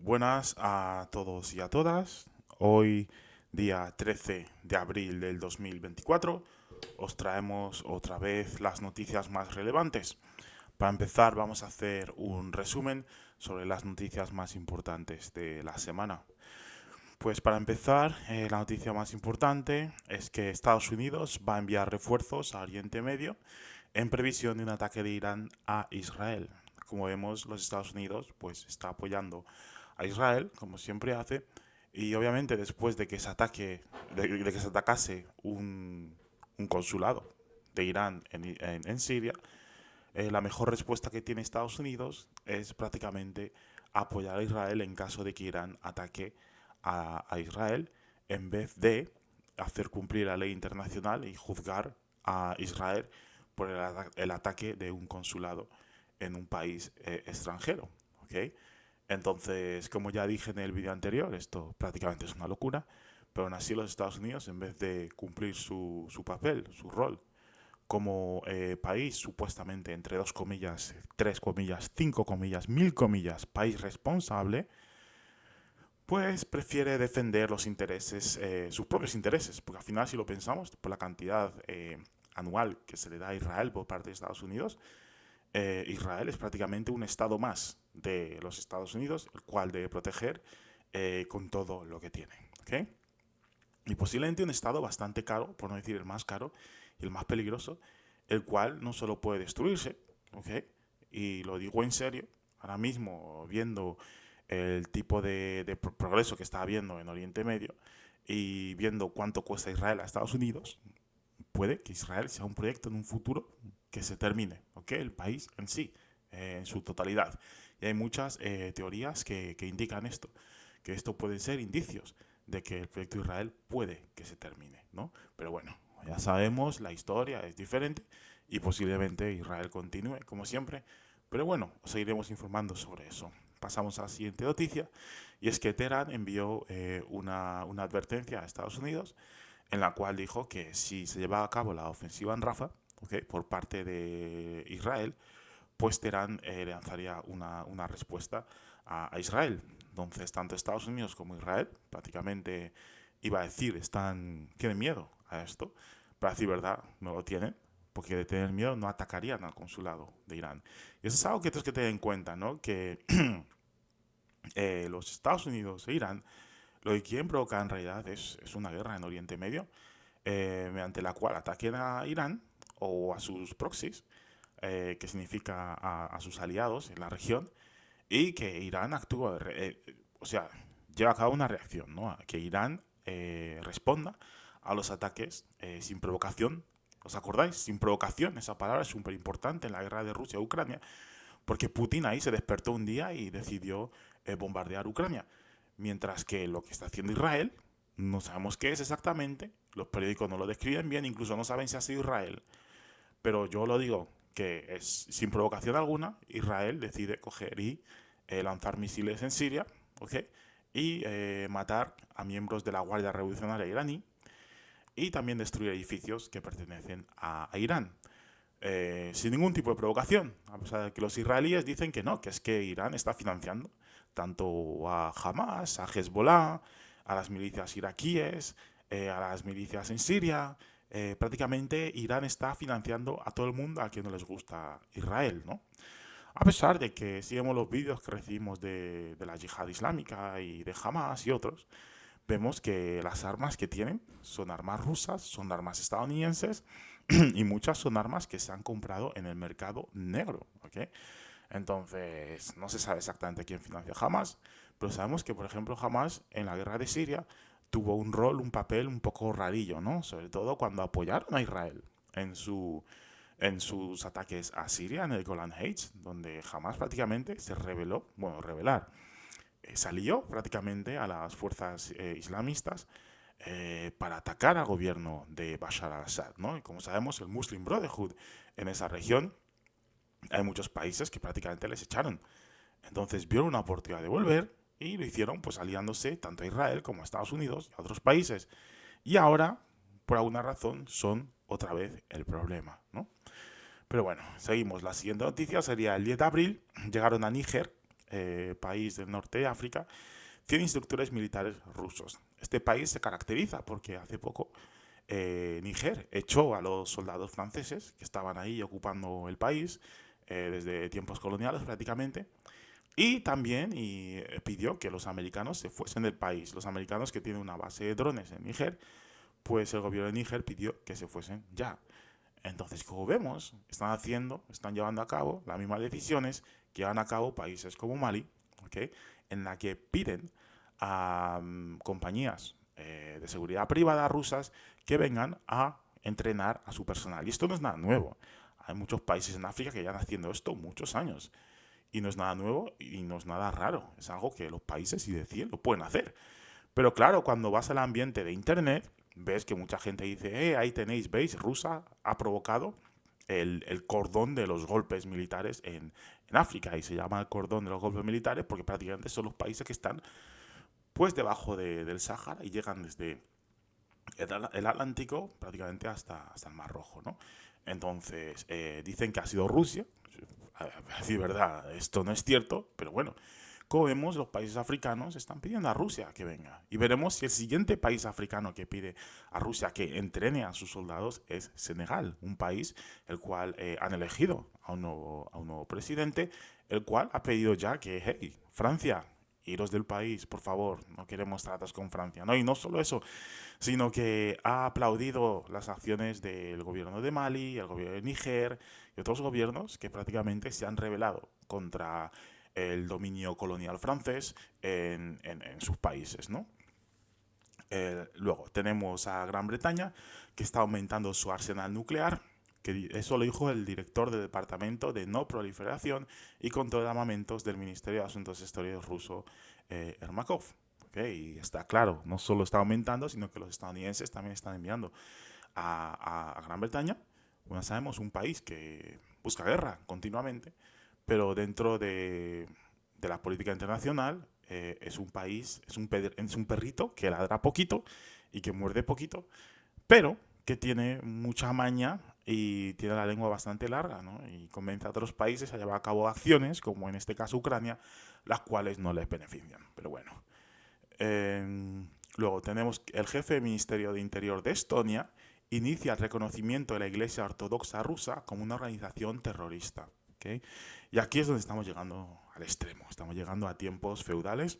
Buenas a todos y a todas. Hoy, día 13 de abril del 2024, os traemos otra vez las noticias más relevantes. Para empezar, vamos a hacer un resumen sobre las noticias más importantes de la semana. Pues para empezar, la noticia más importante es que Estados Unidos va a enviar refuerzos a Oriente Medio en previsión de un ataque de Irán a Israel. Como vemos, los Estados Unidos pues está apoyando a Israel, como siempre hace, y obviamente después de que se ataque, de que se atacase un consulado de Irán en Siria, la mejor respuesta que tiene Estados Unidos es prácticamente apoyar a Israel en caso de que Irán ataque a Israel, en vez de hacer cumplir la ley internacional y juzgar a Israel por el ataque de un consulado en un país extranjero. ¿Ok? Entonces, como ya dije en el vídeo anterior, esto prácticamente es una locura, pero aún así los Estados Unidos, en vez de cumplir su papel, su rol como país, supuestamente, entre dos comillas, tres comillas, cinco comillas, mil comillas, país responsable, pues prefiere defender los intereses, sus propios intereses, porque al final, si lo pensamos, por la cantidad anual que se le da a Israel por parte de Estados Unidos, Israel es prácticamente un estado más de los Estados Unidos, el cual debe proteger con todo lo que tiene. ¿Okay? Y posiblemente un estado bastante caro, por no decir el más caro y el más peligroso, el cual no solo puede destruirse, ¿ok? Y lo digo en serio, ahora mismo viendo el tipo de progreso que está habiendo en Oriente Medio y viendo cuánto cuesta Israel a Estados Unidos, puede que Israel sea un proyecto en un futuro que se termine, ¿ok? El país en sí, en su totalidad. Y hay muchas teorías que indican esto, que esto pueden ser indicios de que el proyecto Israel puede que se termine, ¿no? Pero bueno, ya sabemos, la historia es diferente y posiblemente Israel continúe como siempre. Pero bueno, os seguiremos informando sobre eso. Pasamos a la siguiente noticia y es que Teherán envió una advertencia a Estados Unidos en la cual dijo que si se llevaba a cabo la ofensiva en Rafah, ¿okay?, por parte de Israel, pues Teherán lanzaría una respuesta a Israel. Entonces, tanto Estados Unidos como Israel, prácticamente iba a decir, tienen miedo a esto. Para decir verdad, no lo tienen, porque de tener miedo no atacarían al consulado de Irán. Y eso es algo que tienes que tener en cuenta, ¿no? Que los Estados Unidos e Irán lo que quieren provocar en realidad es una guerra en Oriente Medio, mediante la cual ataquen a Irán o a sus proxies, que significa a sus aliados en la región, y que Irán actúe, o sea, lleva a cabo una reacción, ¿no? Que Irán responda a los ataques sin provocación. ¿Os acordáis? Sin provocación, esa palabra es súper importante en la guerra de Rusia a Ucrania, porque Putin ahí se despertó un día y decidió bombardear Ucrania. Mientras que lo que está haciendo Israel, no sabemos qué es exactamente, los periódicos no lo describen bien, incluso no saben si ha sido Israel, pero yo lo digo que es sin provocación alguna, Israel decide coger y lanzar misiles en Siria, ¿ok? Y matar a miembros de la Guardia Revolucionaria iraní y también destruir edificios que pertenecen a Irán. Sin ningún tipo de provocación, a pesar de que los israelíes dicen que no, que es que Irán está financiando tanto a Hamas, a Hezbollah, a las milicias iraquíes, a las milicias en Siria. Prácticamente Irán está financiando a todo el mundo a quien no les gusta Israel, ¿no? A pesar de que si vemos los vídeos que recibimos de la yihad islámica y de Hamas y otros, vemos que las armas que tienen son armas rusas, son armas estadounidenses y muchas son armas que se han comprado en el mercado negro, ¿ok? Entonces, no se sabe exactamente quién financia Hamas, pero sabemos que, por ejemplo, Hamas en la guerra de Siria tuvo un rol, un papel un poco rarillo, ¿no? Sobre todo cuando apoyaron a Israel en sus ataques a Siria, en el Golan Heights, donde Hamas prácticamente se rebeló, bueno, rebelar, salió prácticamente a las fuerzas islamistas para atacar al gobierno de Bashar al-Assad, ¿no? Y como sabemos, el Muslim Brotherhood en esa región, hay muchos países que prácticamente les echaron. Entonces vieron una oportunidad de volver y lo hicieron pues aliándose tanto a Israel como a Estados Unidos y a otros países. Y ahora, por alguna razón, son otra vez el problema, ¿no? Pero bueno, seguimos. La siguiente noticia sería el 10 de abril, llegaron a Níger país del norte de África, 100 instructores militares rusos. Este país se caracteriza porque hace poco Níger echó a los soldados franceses que estaban ahí ocupando el país desde tiempos coloniales prácticamente. Y también pidió que los americanos se fuesen del país. Los americanos que tienen una base de drones en Níger, pues el gobierno de Níger pidió que se fuesen ya. Entonces, como vemos, están llevando a cabo las mismas decisiones que llevan a cabo países como Mali, ¿ok? En la que piden a compañías de seguridad privada rusas que vengan a entrenar a su personal. Y esto no es nada nuevo. Hay muchos países en África que ya están haciendo esto muchos años. Y no es nada nuevo y no es nada raro. Es algo que los países, si deciden, lo pueden hacer. Pero claro, cuando vas al ambiente de Internet, ves que mucha gente dice, ahí tenéis, veis, Rusia ha provocado el cordón de los golpes militares en África. Y se llama el cordón de los golpes militares porque prácticamente son los países que están pues debajo del Sáhara y llegan desde el Atlántico prácticamente hasta el Mar Rojo, ¿no? Entonces, dicen que ha sido Rusia. A decir verdad, esto no es cierto, pero bueno, como vemos, los países africanos están pidiendo a Rusia que venga. Y veremos si el siguiente país africano que pide a Rusia que entrene a sus soldados es Senegal, un país el cual han elegido a un nuevo presidente, el cual ha pedido ya que, hey, Francia, iros del país, por favor, no queremos tratos con Francia. No, y no solo eso, sino que ha aplaudido las acciones del gobierno de Mali, el gobierno de Níger y otros gobiernos que prácticamente se han rebelado contra el dominio colonial francés en sus países, ¿no? Luego tenemos a Gran Bretaña, que está aumentando su arsenal nuclear, que eso lo dijo el director del Departamento de No Proliferación y Control de Armamentos del Ministerio de Asuntos Exteriores ruso, Ermakov. ¿Okay? Y está claro, no solo está aumentando, sino que los estadounidenses también están enviando a Gran Bretaña, como sabemos, un país que busca guerra continuamente, pero dentro de la política internacional es un país, es un perrito que ladra poquito y que muerde poquito, pero que tiene mucha maña y tiene la lengua bastante larga, ¿no? Y convence a otros países a llevar a cabo acciones, como en este caso Ucrania, las cuales no les benefician. Pero bueno. Luego tenemos el jefe del Ministerio de Interior de Estonia inicia el reconocimiento de la Iglesia Ortodoxa rusa como una organización terrorista. ¿Okay? Y aquí es donde estamos llegando al extremo. Estamos llegando a tiempos feudales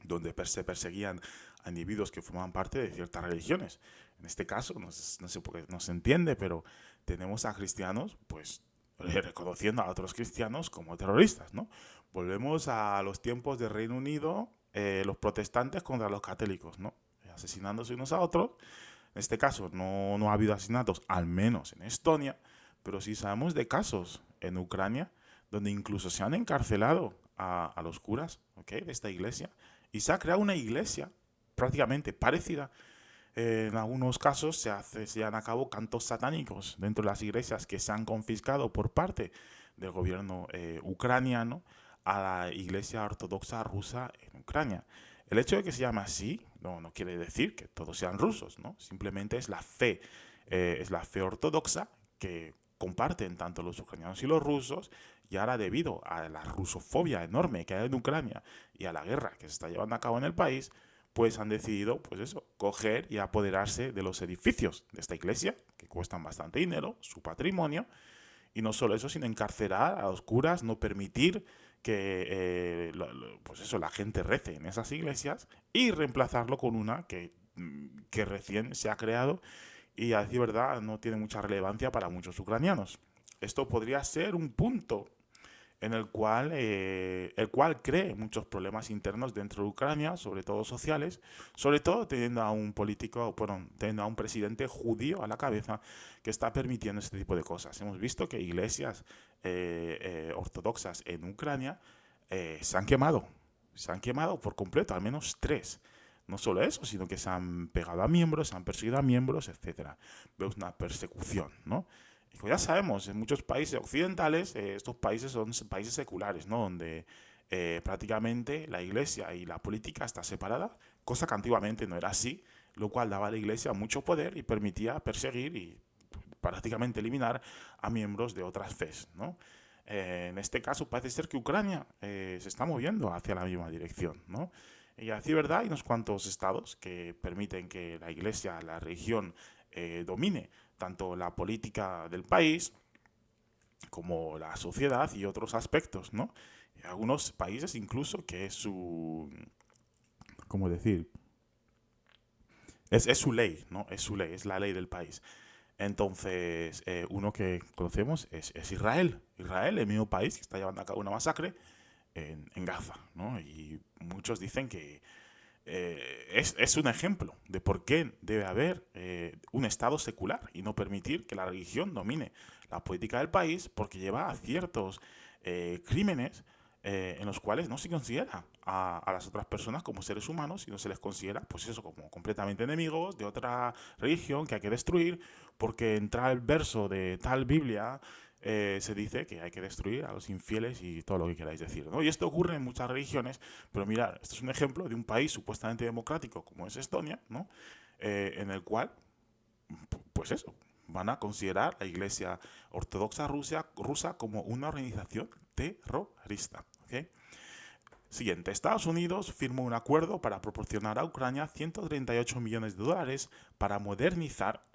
donde se perseguían a individuos que formaban parte de ciertas religiones. En este caso, no sé por qué no se entiende, pero tenemos a cristianos, pues, reconociendo a otros cristianos como terroristas, ¿no? Volvemos a los tiempos del Reino Unido, los protestantes contra los católicos, ¿no? Asesinándose unos a otros. En este caso no ha habido asesinatos, al menos en Estonia, pero sí sabemos de casos en Ucrania donde incluso se han encarcelado a los curas, ¿okay? De esta iglesia, y se ha creado una iglesia prácticamente parecida. En algunos casos se llevan a cabo cantos satánicos dentro de las iglesias que se han confiscado por parte del gobierno ucraniano a la iglesia ortodoxa rusa en Ucrania. El hecho de que se llame así no quiere decir que todos sean rusos, ¿no? Simplemente es la fe ortodoxa que comparten tanto los ucranianos y los rusos, y ahora debido a la rusofobia enorme que hay en Ucrania y a la guerra que se está llevando a cabo en el país, pues han decidido, pues eso, coger y apoderarse de los edificios de esta iglesia, que cuestan bastante dinero, su patrimonio, y no solo eso, sino encarcelar a los curas, no permitir que pues eso, la gente rece en esas iglesias y reemplazarlo con una que recién se ha creado y a decir verdad no tiene mucha relevancia para muchos ucranianos. Esto podría ser un punto en el cual cree muchos problemas internos dentro de Ucrania, sobre todo sociales, sobre todo teniendo a un político, bueno, teniendo a un presidente judío a la cabeza que está permitiendo este tipo de cosas. Hemos visto que iglesias ortodoxas en Ucrania se han quemado por completo, al menos 3. No solo eso, sino que se han pegado a miembros, se han perseguido a miembros, etcétera. Vemos una persecución, ¿no? Y como ya sabemos, en muchos países occidentales, estos países son países seculares, ¿no? Donde prácticamente la iglesia y la política está separada, cosa que antiguamente no era así, lo cual daba a la iglesia mucho poder y permitía perseguir y prácticamente eliminar a miembros de otras fes, ¿no? En este caso parece ser que Ucrania se está moviendo hacia la misma dirección, ¿no? Y así, ¿verdad? Hay unos cuantos estados que permiten que la iglesia, la religión, domine tanto la política del país como la sociedad y otros aspectos, ¿no? Y algunos países incluso que es su, ¿cómo decir? Es su ley, ¿no? Es su ley, es la ley del país. Entonces, uno que conocemos es Israel. Israel, el mismo país que está llevando a cabo una masacre en Gaza, ¿no? Y muchos dicen que es un ejemplo de por qué debe haber un Estado secular y no permitir que la religión domine la política del país, porque lleva a ciertos crímenes en los cuales no se considera a las otras personas como seres humanos y no se les considera, pues eso, como completamente enemigos de otra religión que hay que destruir, porque en tal verso de tal Biblia se dice que hay que destruir a los infieles y todo lo que queráis decir, ¿no? Y esto ocurre en muchas religiones, pero mirad, esto es un ejemplo de un país supuestamente democrático como es Estonia, ¿no? En el cual, pues eso, van a considerar a la Iglesia Ortodoxa rusa como una organización terrorista, ¿ok? Siguiente, Estados Unidos firmó un acuerdo para proporcionar a Ucrania 138 millones de dólares para modernizar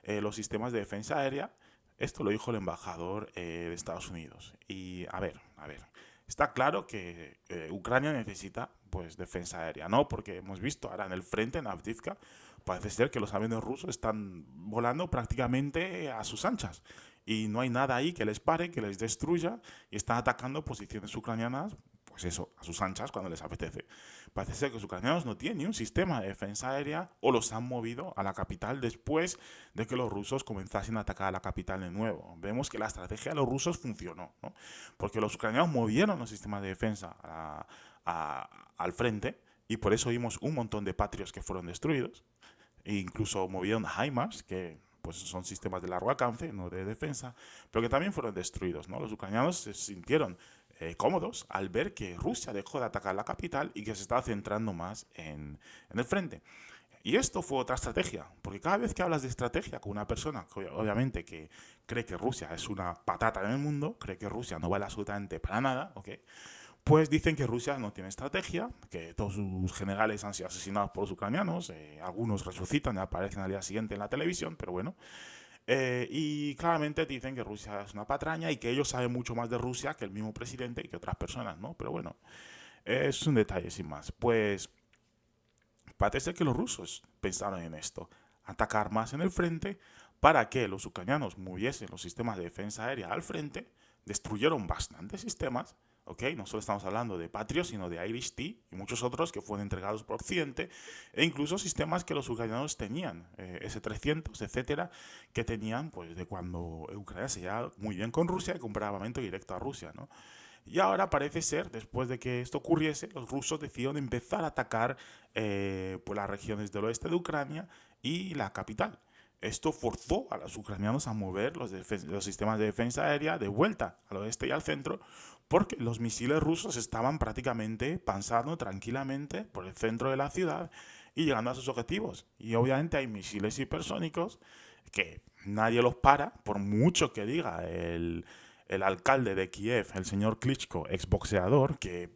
los sistemas de defensa aérea. Esto lo dijo el embajador de Estados Unidos. Y a ver, está claro que Ucrania necesita pues defensa aérea, ¿no? Porque hemos visto ahora en el frente, en Avdiivka, parece ser que los aviones rusos están volando prácticamente a sus anchas. Y no hay nada ahí que les pare, que les destruya, y están atacando posiciones ucranianas, pues eso, a sus anchas cuando les apetece. Parece ser que los ucranianos no tienen ni un sistema de defensa aérea o los han movido a la capital después de que los rusos comenzasen a atacar a la capital de nuevo. Vemos que la estrategia de los rusos funcionó, ¿no? Porque los ucranianos movieron los sistemas de defensa al frente y por eso vimos un montón de patrios que fueron destruidos. E incluso movieron HIMARS, que pues son sistemas de largo alcance, no de defensa, pero que también fueron destruidos, ¿no? Los ucranianos se sintieron cómodos al ver que Rusia dejó de atacar la capital y que se estaba centrando más en el frente. Y esto fue otra estrategia, porque cada vez que hablas de estrategia con una persona, que obviamente que cree que Rusia es una patata en el mundo, cree que Rusia no vale absolutamente para nada, ¿ok? Pues dicen que Rusia no tiene estrategia, que todos sus generales han sido asesinados por los ucranianos, algunos resucitan y aparecen al día siguiente en la televisión, pero bueno. Y claramente dicen que Rusia es una patraña y que ellos saben mucho más de Rusia que el mismo presidente y que otras personas, ¿no? Pero bueno, es un detalle sin más. Pues parece que los rusos pensaron en esto, atacar más en el frente para que los ucranianos moviesen los sistemas de defensa aérea al frente, destruyeron bastantes sistemas, ¿ok? No solo estamos hablando de Patriot, sino de Irish-T y muchos otros que fueron entregados por Occidente, e incluso sistemas que los ucranianos tenían, S-300, etcétera, que tenían pues de cuando Ucrania se llevaba muy bien con Rusia y compraba armamento directo a Rusia, ¿no? Y ahora parece ser, después de que esto ocurriese, los rusos decidieron empezar a atacar pues las regiones del oeste de Ucrania y la capital. Esto forzó a los ucranianos a mover los sistemas de defensa aérea de vuelta al oeste y al centro, porque los misiles rusos estaban prácticamente pasando tranquilamente por el centro de la ciudad y llegando a sus objetivos. Y obviamente hay misiles hipersónicos que nadie los para, por mucho que diga el alcalde de Kiev, el señor Klitschko, exboxeador, que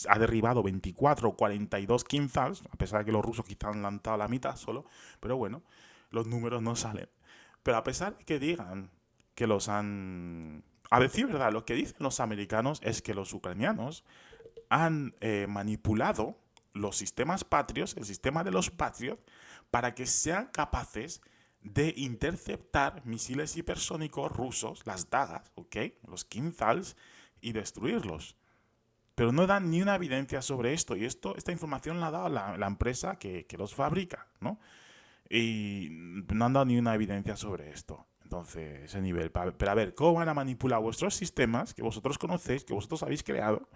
ha derribado 24 o 42 Kinzhals, a pesar de que los rusos quizás han lanzado la mitad solo, pero bueno, los números no salen. Pero a pesar de que digan que los han... A decir verdad, lo que dicen los americanos es que los ucranianos han manipulado los sistemas patrios, el sistema de los patrios, para que sean capaces de interceptar misiles hipersónicos rusos, las dagas, ¿ok? Los Kinzhals, y destruirlos. Pero no dan ni una evidencia sobre esto, y esta información la ha dado la empresa que los fabrica, ¿no? Y no han dado ni una evidencia sobre esto. Entonces, ese nivel. Pero a ver, ¿cómo van a manipular vuestros sistemas que vosotros conocéis, que vosotros habéis creado,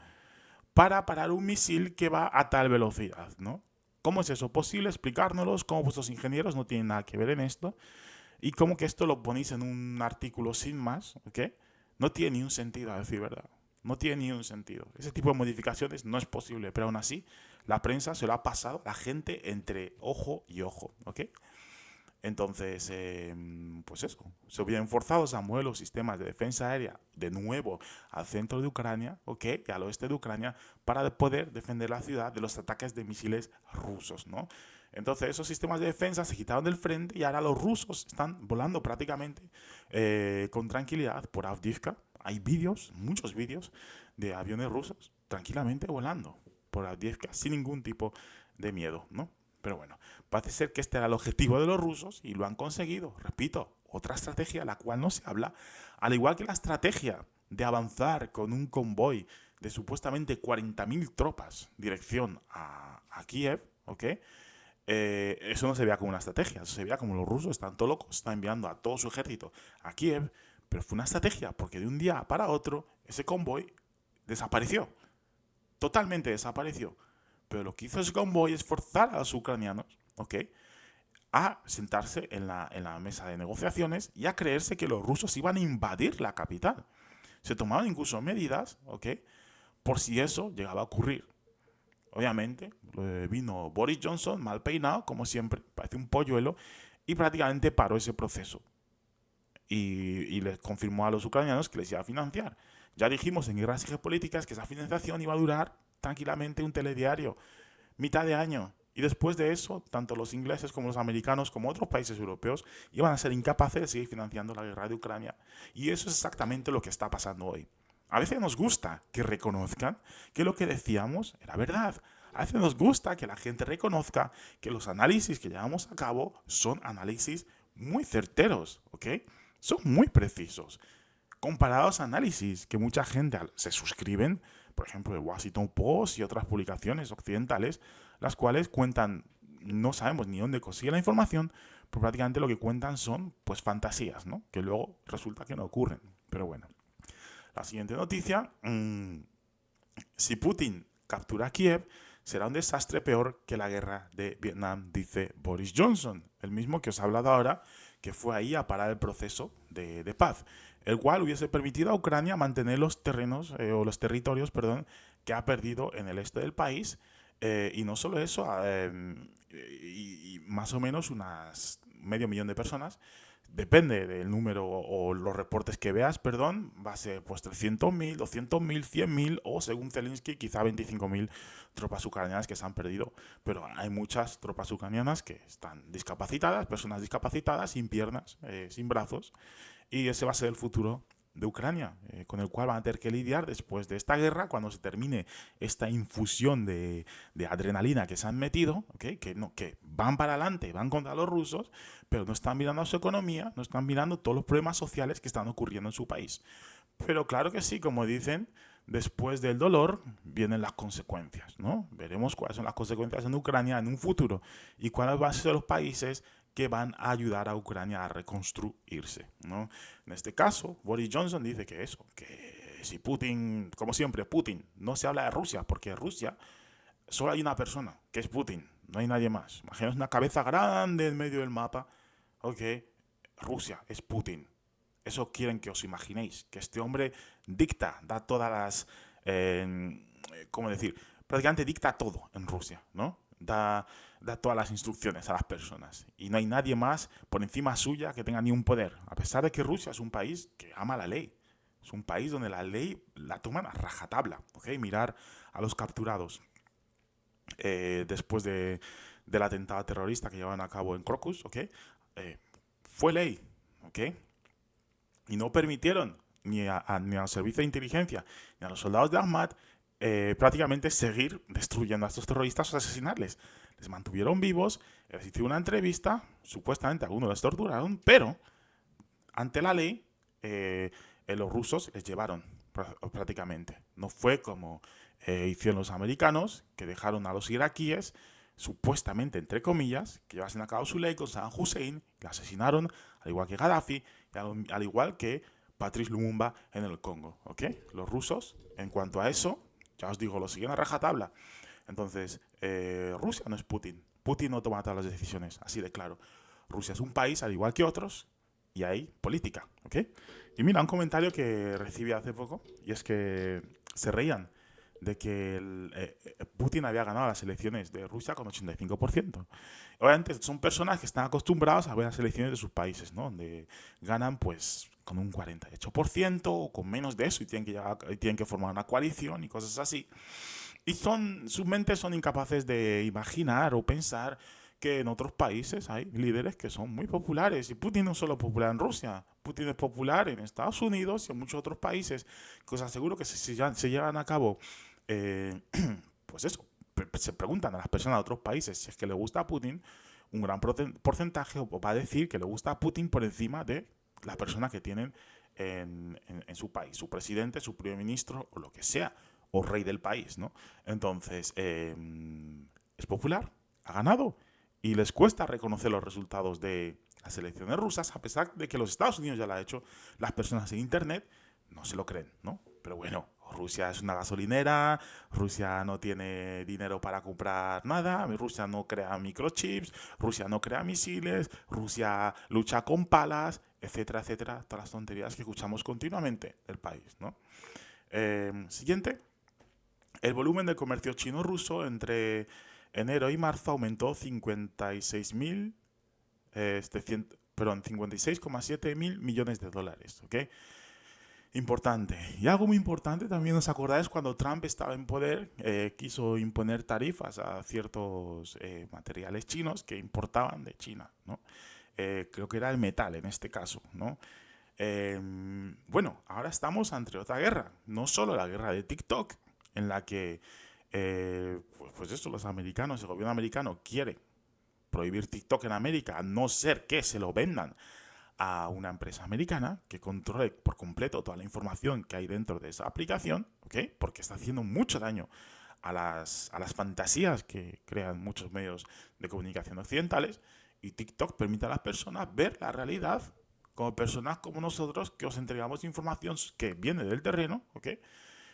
para parar un misil que va a tal velocidad, ¿no? ¿Cómo es eso posible? Explicárnoslos, cómo vuestros ingenieros no tienen nada que ver en esto, y cómo que esto lo ponéis en un artículo sin más, ¿ok? No tiene ni un sentido, a decir verdad. No tiene ni un sentido. Ese tipo de modificaciones no es posible, pero aún así, la prensa se lo ha pasado a la gente entre ojo y ojo, ¿ok? Entonces, pues eso, se hubieran forzados a mover los sistemas de defensa aérea de nuevo al centro de Ucrania, ¿ok? Y al oeste de Ucrania, para poder defender la ciudad de los ataques de misiles rusos, ¿no? Entonces, esos sistemas de defensa se quitaron del frente y ahora los rusos están volando prácticamente con tranquilidad por Avdiivka. Hay vídeos, muchos vídeos, de aviones rusos tranquilamente volando por Avdiivka sin ningún tipo de miedo, ¿no? Pero bueno, parece ser que este era el objetivo de los rusos y lo han conseguido. Repito, otra estrategia de la cual no se habla, al igual que la estrategia de avanzar con un convoy de supuestamente 40.000 tropas dirección a Kiev, ¿ok? Eso no se veía como una estrategia, eso se veía como los rusos están todos locos, están enviando a todo su ejército a Kiev, pero fue una estrategia porque de un día para otro ese convoy desapareció, totalmente desapareció. Pero lo que hizo ese convoy es forzar a los ucranianos, ¿ok?, a sentarse en la mesa de negociaciones y a creerse que los rusos iban a invadir la capital. Se tomaron incluso medidas, ¿ok?, por si eso llegaba a ocurrir. Obviamente, vino Boris Johnson, mal peinado, como siempre, parece un polluelo, y prácticamente paró ese proceso. Y les confirmó a los ucranianos que les iba a financiar. Ya dijimos en Guerras Geopolíticas que esa financiación iba a durar tranquilamente un telediario, mitad de año. Y después de eso, tanto los ingleses como los americanos, como otros países europeos, iban a ser incapaces de seguir financiando la guerra de Ucrania. Y eso es exactamente lo que está pasando hoy. A veces nos gusta que reconozcan que lo que decíamos era verdad. A veces nos gusta que la gente reconozca que los análisis que llevamos a cabo son análisis muy certeros, ¿ok? Son muy precisos. Comparados a análisis que mucha gente se suscriben, por ejemplo, el Washington Post y otras publicaciones occidentales, las cuales cuentan, no sabemos ni dónde consigue la información, pero prácticamente lo que cuentan son pues fantasías, ¿no? Que luego resulta que no ocurren. Pero bueno, la siguiente noticia, si Putin captura Kiev, será un desastre peor que la guerra de Vietnam, dice Boris Johnson, el mismo que os he hablado ahora, que fue ahí a parar el proceso de paz, el cual hubiese permitido a Ucrania mantener los terrenos, o los territorios, perdón, que ha perdido en el este del país, y no solo eso, y más o menos unas medio millón de personas, depende del número o los reportes que veas, perdón, va a ser pues 300.000, 200.000, 100.000 o según Zelensky quizá 25.000 tropas ucranianas que se han perdido. Pero hay muchas tropas ucranianas que están discapacitadas, personas discapacitadas, sin piernas, sin brazos, y ese va a ser el futuro de Ucrania, con el cual van a tener que lidiar después de esta guerra, cuando se termine esta infusión de adrenalina que se han metido, ¿okay? Que van para adelante, van contra los rusos, pero no están mirando a su economía, no están mirando todos los problemas sociales que están ocurriendo en su país. Pero claro que sí, como dicen, después del dolor vienen las consecuencias, ¿no? Veremos cuáles son las consecuencias en Ucrania en un futuro y cuáles van a ser los países que van a ayudar a Ucrania a reconstruirse, ¿no? En este caso, Boris Johnson dice que eso, que si Putin, como siempre, Putin, no se habla de Rusia, porque Rusia solo hay una persona, que es Putin, no hay nadie más. Imaginaos una cabeza grande en medio del mapa, ok, Rusia es Putin. Eso quieren que os imaginéis, que este hombre dicta, da todas las, ¿cómo decir? Prácticamente dicta todo en Rusia, ¿no? Da todas las instrucciones a las personas. Y no hay nadie más por encima suya que tenga ni un poder. A pesar de que Rusia es un país que ama la ley. Es un país donde la ley la toman a rajatabla, ¿ok? Mirar a los capturados después del atentado terrorista que llevaron a cabo en Crocus, ¿ok? Fue ley, ¿ok? Y no permitieron ni al servicio de inteligencia ni a los soldados de Ahmad prácticamente seguir destruyendo a estos terroristas o asesinarles. Les mantuvieron vivos, les hicieron una entrevista, supuestamente algunos les torturaron, pero ante la ley los rusos les llevaron prácticamente. No fue como hicieron los americanos, que dejaron a los iraquíes, supuestamente, entre comillas, que llevasen a cabo su ley con Saddam Hussein, le asesinaron, al igual que Gaddafi, y al igual que Patrice Lumumba en el Congo, ¿ok? Los rusos, en cuanto a eso, ya os digo, lo siguen a rajatabla. Entonces, Rusia no es Putin. Putin no toma todas las decisiones, así de claro. Rusia es un país, al igual que otros, y hay política, ¿ok? Y mira, un comentario que recibí hace poco, y es que se reían de que Putin había ganado las elecciones de Rusia con 85%. Obviamente son personas que están acostumbradas a ver las elecciones de sus países, ¿no? Donde ganan pues con un 48% o con menos de eso y tienen que formar una coalición y cosas así. Y sus mentes son incapaces de imaginar o pensar que en otros países hay líderes que son muy populares. Y Putin no es solo popular en Rusia, Putin es popular en Estados Unidos y en muchos otros países. Que os aseguro que si llegan a cabo, eh, pues eso, se preguntan a las personas de otros países si es que le gusta a Putin, un gran porcentaje va a decir que le gusta a Putin por encima de la persona que tienen en su país, su presidente, su primer ministro o lo que sea, o rey del país, ¿no? Entonces, es popular, ha ganado y les cuesta reconocer los resultados de las elecciones rusas, a pesar de que los Estados Unidos ya lo ha hecho, las personas en Internet no se lo creen, ¿no? Pero bueno, Rusia es una gasolinera, Rusia no tiene dinero para comprar nada, Rusia no crea microchips, Rusia no crea misiles, Rusia lucha con palas, etcétera, etcétera, todas las tonterías que escuchamos continuamente del país, ¿no? Siguiente. El volumen del comercio chino-ruso entre enero y marzo aumentó 56.000, 56,7 mil millones de dólares, ¿ok? Importante. Y algo muy importante también os acordáis cuando Trump estaba en poder, quiso imponer tarifas a ciertos materiales chinos que importaban de China, ¿no? Creo que era el metal en este caso, ¿no? Bueno, ahora estamos ante otra guerra, no solo la guerra de TikTok, en la que, pues eso, los americanos, el gobierno americano quiere prohibir TikTok en América, a no ser que se lo vendan a una empresa americana que controle por completo toda la información que hay dentro de esa aplicación, ¿ok? Porque está haciendo mucho daño a las fantasías que crean muchos medios de comunicación occidentales, y TikTok permite a las personas ver la realidad como personas como nosotros que os entregamos información que viene del terreno, ¿ok?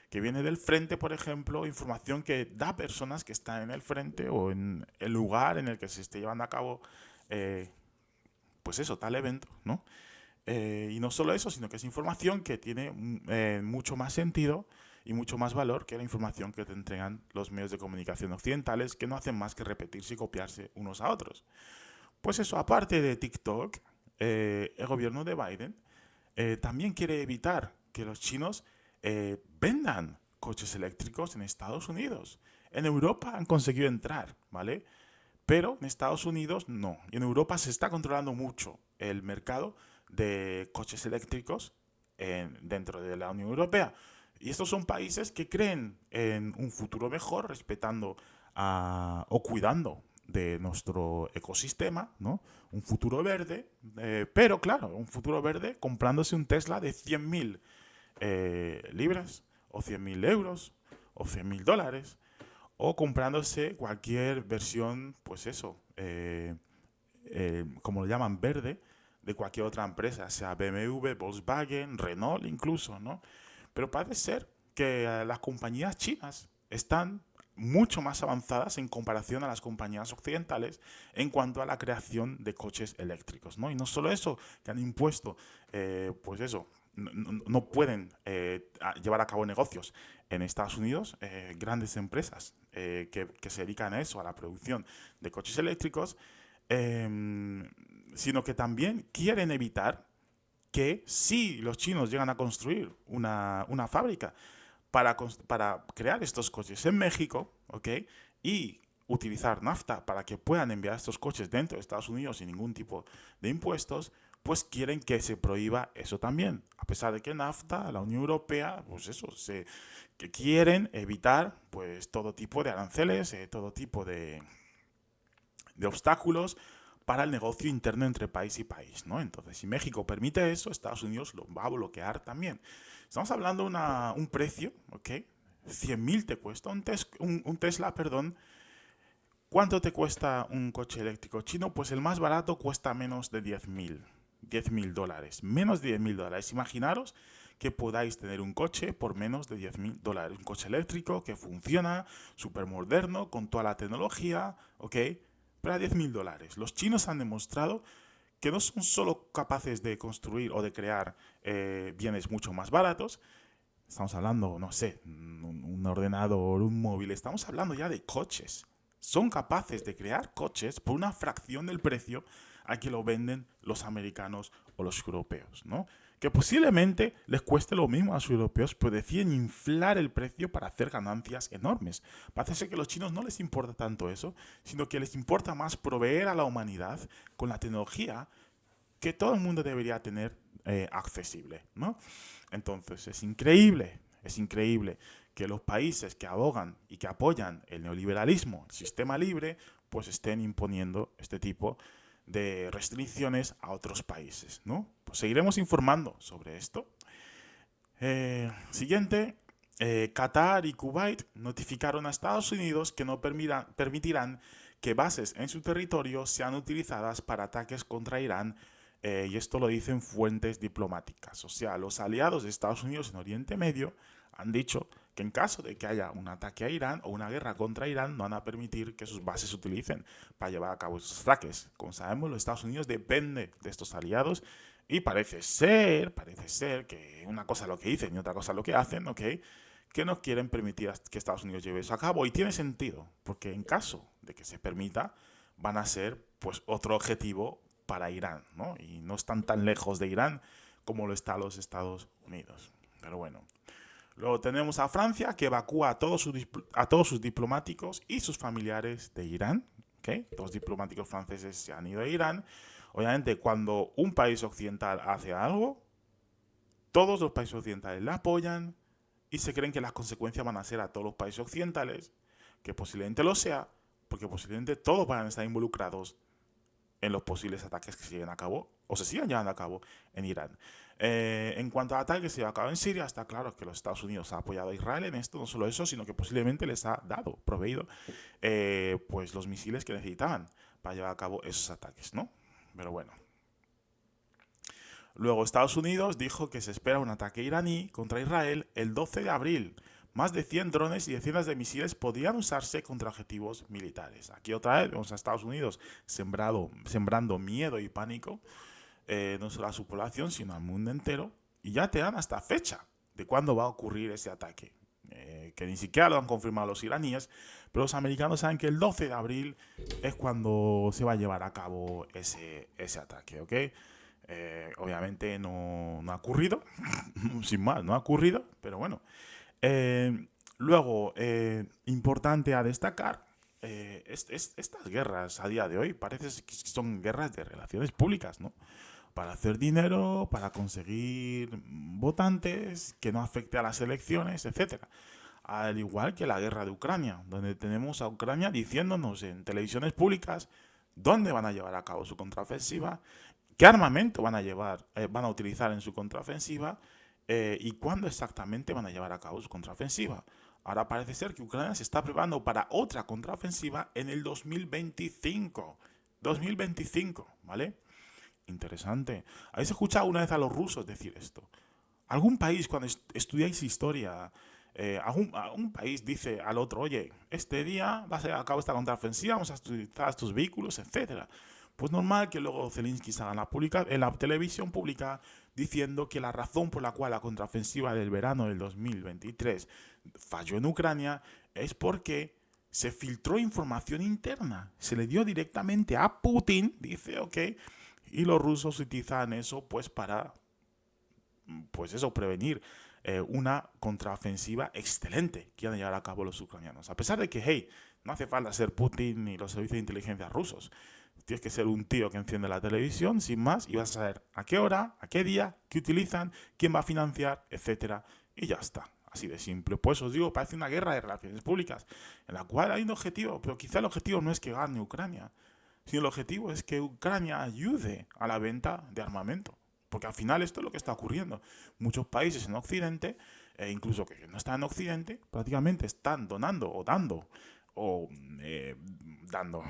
Que viene del frente, por ejemplo, información que da personas que están en el frente o en el lugar en el que se esté llevando a cabo, eh, pues eso, tal evento, ¿no? Y no solo eso, sino que es información que tiene mucho más sentido y mucho más valor que la información que te entregan los medios de comunicación occidentales, que no hacen más que repetirse y copiarse unos a otros. Pues eso, aparte de TikTok, el gobierno de Biden también quiere evitar que los chinos vendan coches eléctricos en Estados Unidos. En Europa han conseguido entrar, ¿vale? Pero en Estados Unidos no. Y en Europa se está controlando mucho el mercado de coches eléctricos dentro de la Unión Europea. Y estos son países que creen en un futuro mejor, respetando o cuidando de nuestro ecosistema, ¿no? Un futuro verde, pero claro, un futuro verde comprándose un Tesla de 100.000 libras, o 100.000 euros, o 100.000 dólares, o comprándose cualquier versión, pues eso, como lo llaman, verde, de cualquier otra empresa, sea BMW, Volkswagen, Renault incluso, ¿no? Pero parece ser que las compañías chinas están mucho más avanzadas en comparación a las compañías occidentales en cuanto a la creación de coches eléctricos, ¿no? Y no solo eso, que han impuesto, pues eso, no pueden llevar a cabo negocios en Estados Unidos, grandes empresas que se dedican a eso, a la producción de coches eléctricos, sino que también quieren evitar que si los chinos llegan a construir una fábrica para crear estos coches en México, ¿ok? Y utilizar nafta para que puedan enviar estos coches dentro de Estados Unidos sin ningún tipo de impuestos, pues quieren que se prohíba eso también. A pesar de que NAFTA, la Unión Europea, pues eso, que quieren evitar pues todo tipo de aranceles, todo tipo de obstáculos para el negocio interno entre país y país, ¿no? Entonces, si México permite eso, Estados Unidos lo va a bloquear también. Estamos hablando de un precio, ¿ok? 100.000 te cuesta un Tesla, perdón. ¿Cuánto te cuesta un coche eléctrico chino? Pues el más barato cuesta menos de 10.000 dólares. Menos de 10.000 dólares. Imaginaros que podáis tener un coche por menos de 10.000 dólares. Un coche eléctrico que funciona, súper moderno, con toda la tecnología, ¿ok? Pero a 10.000 dólares. Los chinos han demostrado que no son solo capaces de construir o de crear bienes mucho más baratos, estamos hablando, no sé, un ordenador, un móvil, estamos hablando ya de coches. Son capaces de crear coches por una fracción del precio a que lo venden los americanos o los europeos, ¿no? Que posiblemente les cueste lo mismo a los europeos, pero deciden inflar el precio para hacer ganancias enormes. Parece ser que a los chinos no les importa tanto eso, sino que les importa más proveer a la humanidad con la tecnología que todo el mundo debería tener accesible, ¿no? Entonces, es increíble que los países que abogan y que apoyan el neoliberalismo, el sistema libre, pues estén imponiendo este tipo de restricciones a otros países, ¿no? Pues seguiremos informando sobre esto. Siguiente, Qatar y Kuwait notificaron a Estados Unidos que no permitirán que bases en su territorio sean utilizadas para ataques contra Irán, y esto lo dicen fuentes diplomáticas. O sea, los aliados de Estados Unidos en Oriente Medio han dicho que en caso de que haya un ataque a Irán o una guerra contra Irán, no van a permitir que sus bases se utilicen para llevar a cabo esos ataques. Como sabemos, los Estados Unidos depende de estos aliados y parece ser que una cosa es lo que dicen y otra cosa es lo que hacen, ¿ok? Que no quieren permitir que Estados Unidos lleve eso a cabo. Y tiene sentido, porque en caso de que se permita, van a ser pues otro objetivo para Irán, ¿no? Y no están tan lejos de Irán como lo están los Estados Unidos. Pero bueno. Luego tenemos a Francia, que evacúa a todos sus diplomáticos y sus familiares de Irán. ¿Okay? Los diplomáticos franceses se han ido a Irán. Obviamente, cuando un país occidental hace algo, todos los países occidentales la apoyan y se creen que las consecuencias van a ser a todos los países occidentales, que posiblemente lo sea, porque posiblemente todos van a estar involucrados en los posibles ataques que se lleven a cabo o se sigan llevando a cabo en Irán. En cuanto a ataques que se llevan a cabo en Siria, está claro que los Estados Unidos han apoyado a Israel en esto, no solo eso, sino que posiblemente les ha proveído pues los misiles que necesitaban para llevar a cabo esos ataques, ¿no? Pero bueno. Luego Estados Unidos dijo que se espera un ataque iraní contra Israel el 12 de abril. Más de 100 drones y decenas de misiles podrían usarse contra objetivos militares. Aquí otra vez vemos a Estados Unidos sembrando miedo y pánico, no solo a su población, sino al mundo entero. Y ya te dan hasta fecha de cuándo va a ocurrir ese ataque. Que ni siquiera lo han confirmado los iraníes, pero los americanos saben que el 12 de abril es cuando se va a llevar a cabo ese ataque, ¿ok? Obviamente no ha ocurrido, sin más, no ha ocurrido, pero bueno. Luego, importante a destacar, estas guerras a día de hoy parece que son guerras de relaciones públicas, ¿no? Para hacer dinero, para conseguir votantes, que no afecte a las elecciones, etcétera. Al igual que la guerra de Ucrania, donde tenemos a Ucrania diciéndonos en televisiones públicas dónde van a llevar a cabo su contraofensiva, qué armamento van a utilizar en su contraofensiva, y cuándo exactamente van a llevar a cabo su contraofensiva. Ahora parece ser que Ucrania se está preparando para otra contraofensiva en el 2025. 2025, ¿vale? Interesante. ¿Habéis escuchado una vez a los rusos decir esto? ¿Algún país, cuando estudiáis historia, algún país dice al otro, oye, este día vas a llevar a cabo esta contraofensiva, vamos a utilizar estos vehículos, etcétera? Pues normal que luego Zelensky salga en la televisión pública diciendo que la razón por la cual la contraofensiva del verano del 2023 falló en Ucrania es porque se filtró información interna. Se le dio directamente a Putin, dice, ok, y los rusos utilizan eso pues para, pues eso, prevenir una contraofensiva excelente que van a llevar a cabo los ucranianos. A pesar de que, hey, no hace falta ser Putin ni los servicios de inteligencia rusos. Tienes que ser un tío que enciende la televisión, sin más, y vas a saber a qué hora, a qué día, qué utilizan, quién va a financiar, etcétera, y ya está. Así de simple. Pues os digo, parece una guerra de relaciones públicas, en la cual hay un objetivo, pero quizá el objetivo no es que gane Ucrania, sino el objetivo es que Ucrania ayude a la venta de armamento. Porque al final esto es lo que está ocurriendo. Muchos países en Occidente, incluso que no están en Occidente, prácticamente están donando o dando dando,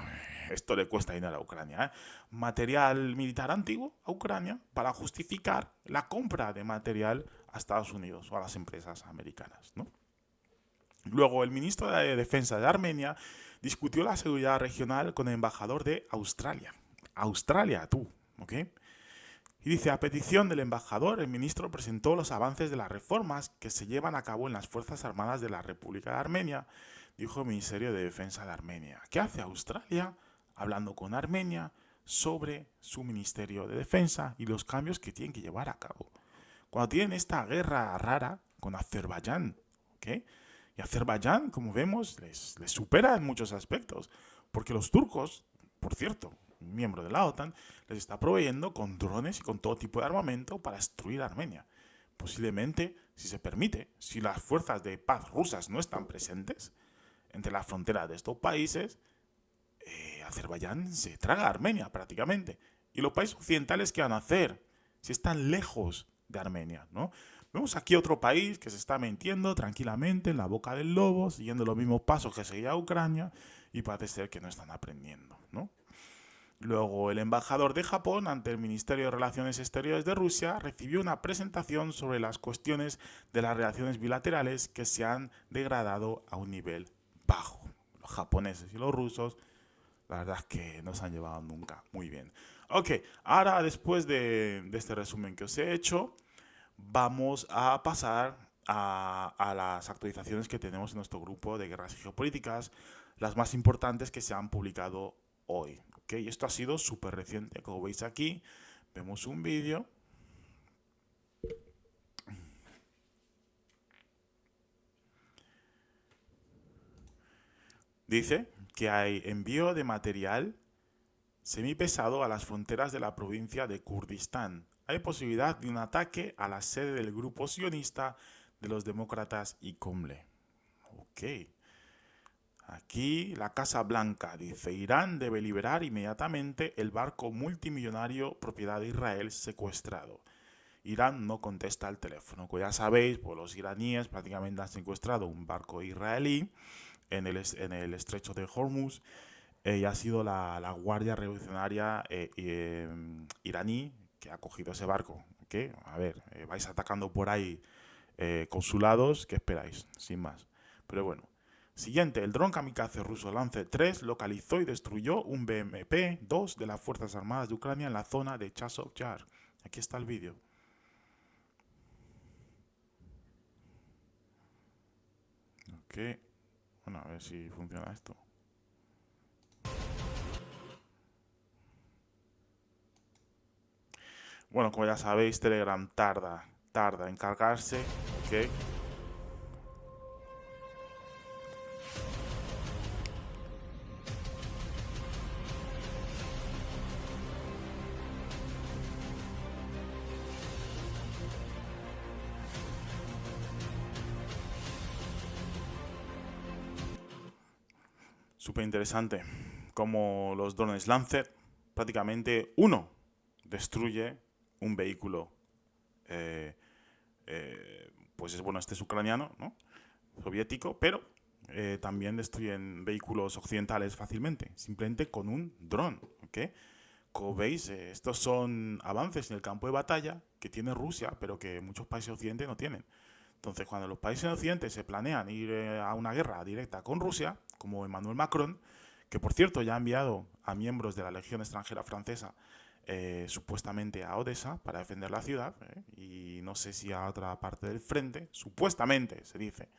esto le cuesta dinero a Ucrania, material militar antiguo a Ucrania para justificar la compra de material a Estados Unidos o a las empresas americanas, ¿no? Luego, el ministro de Defensa de Armenia discutió la seguridad regional con el embajador de Australia. Australia, tú, ¿ok? Y dice, a petición del embajador, el ministro presentó los avances de las reformas que se llevan a cabo en las Fuerzas Armadas de la República de Armenia, dijo el Ministerio de Defensa de Armenia. ¿Qué hace Australia? Hablando con Armenia sobre su Ministerio de Defensa y los cambios que tienen que llevar a cabo. Cuando tienen esta guerra rara con Azerbaiyán, ¿ok? Y Azerbaiyán, como vemos, les supera en muchos aspectos, porque los turcos, por cierto, miembro de la OTAN, les está proveyendo con drones y con todo tipo de armamento para destruir Armenia. Posiblemente, si se permite, si las fuerzas de paz rusas no están presentes entre las fronteras de estos países, Azerbaiyán se traga a Armenia prácticamente. ¿Y los países occidentales qué van a hacer si están lejos de Armenia, ¿no? Vemos aquí otro país que se está metiendo tranquilamente en la boca del lobo, siguiendo los mismos pasos que seguía Ucrania, y parece ser que no están aprendiendo, ¿no? Luego, el embajador de Japón ante el Ministerio de Relaciones Exteriores de Rusia recibió una presentación sobre las cuestiones de las relaciones bilaterales que se han degradado a un nivel bajo. Los japoneses y los rusos, la verdad es que no se han llevado nunca muy bien. Ok, ahora después de este resumen que os he hecho, vamos a pasar a las actualizaciones que tenemos en nuestro grupo de guerras y geopolíticas, las más importantes que se han publicado hoy. ¿Okay? Esto ha sido súper reciente, como veis aquí, vemos un vídeo. Dice que hay envío de material semipesado a las fronteras de la provincia de Kurdistán. Hay posibilidad de un ataque a la sede del grupo sionista de los demócratas y Comle. Ok. Aquí la Casa Blanca dice, Irán debe liberar inmediatamente el barco multimillonario propiedad de Israel secuestrado. Irán no contesta al teléfono. Como ya sabéis, pues los iraníes prácticamente han secuestrado un barco israelí en el estrecho de Hormuz. Y ha sido la Guardia Revolucionaria iraní que ha cogido ese barco. ¿Okay? A ver, vais atacando por ahí consulados, ¿qué esperáis? Sin más. Pero bueno. Siguiente, el dron kamikaze ruso Lancet 3 localizó y destruyó un BMP-2 de las Fuerzas Armadas de Ucrania en la zona de Chasov Yar. Aquí está el vídeo. Ok, bueno, a ver si funciona esto. Bueno, como ya sabéis, Telegram tarda en cargarse, ok. Súper interesante como los drones Lancet, prácticamente uno destruye un vehículo, pues es bueno, este es ucraniano, ¿no? Soviético, pero también destruyen vehículos occidentales fácilmente, simplemente con un dron, ¿ok? Como veis, estos son avances en el campo de batalla que tiene Rusia, pero que muchos países occidentales no tienen. Entonces, cuando los países occidentales se planean ir a una guerra directa con Rusia, como Emmanuel Macron, que por cierto ya ha enviado a miembros de la Legión extranjera francesa supuestamente a Odessa para defender la ciudad, y no sé si a otra parte del frente, supuestamente se dice,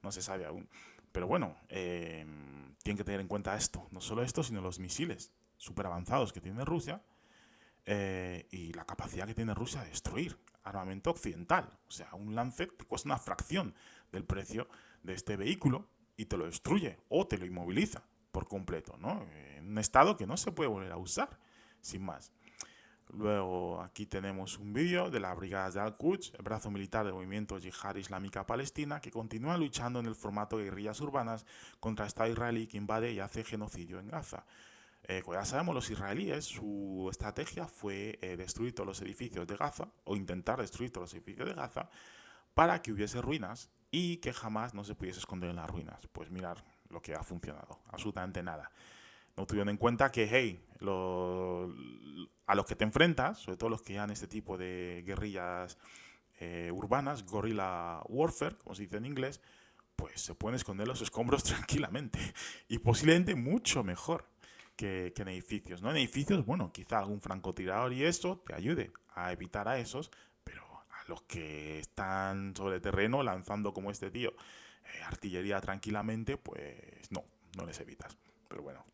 no se sabe aún. Pero bueno, tienen que tener en cuenta esto, no solo esto, sino los misiles súper avanzados que tiene Rusia y la capacidad que tiene Rusia de destruir armamento occidental. O sea, un Lancet te cuesta una fracción del precio de este vehículo y te lo destruye o te lo inmoviliza por completo, ¿no? En un estado que no se puede volver a usar, sin más. Luego aquí tenemos un vídeo de las brigadas de Al-Quds, el brazo militar del movimiento Yihad Islámica Palestina, que continúa luchando en el formato de guerrillas urbanas contra el Estado israelí que invade y hace genocidio en Gaza. Como ya sabemos, los israelíes, su estrategia fue destruir todos los edificios de Gaza, o intentar destruir todos los edificios de Gaza, para que hubiese ruinas y que jamás no se pudiese esconder en las ruinas. Pues mirar lo que ha funcionado, absolutamente nada. No tuvieron en cuenta que, hey, a los que te enfrentas, sobre todo los que llevan este tipo de guerrillas urbanas, guerrilla warfare, como se dice en inglés, pues se pueden esconder los escombros tranquilamente y posiblemente mucho mejor que en edificios, ¿no? En edificios, bueno, quizá algún francotirador y eso te ayude a evitar a esos, pero a los que están sobre terreno lanzando como este tío artillería tranquilamente, pues no les evitas. Pero bueno.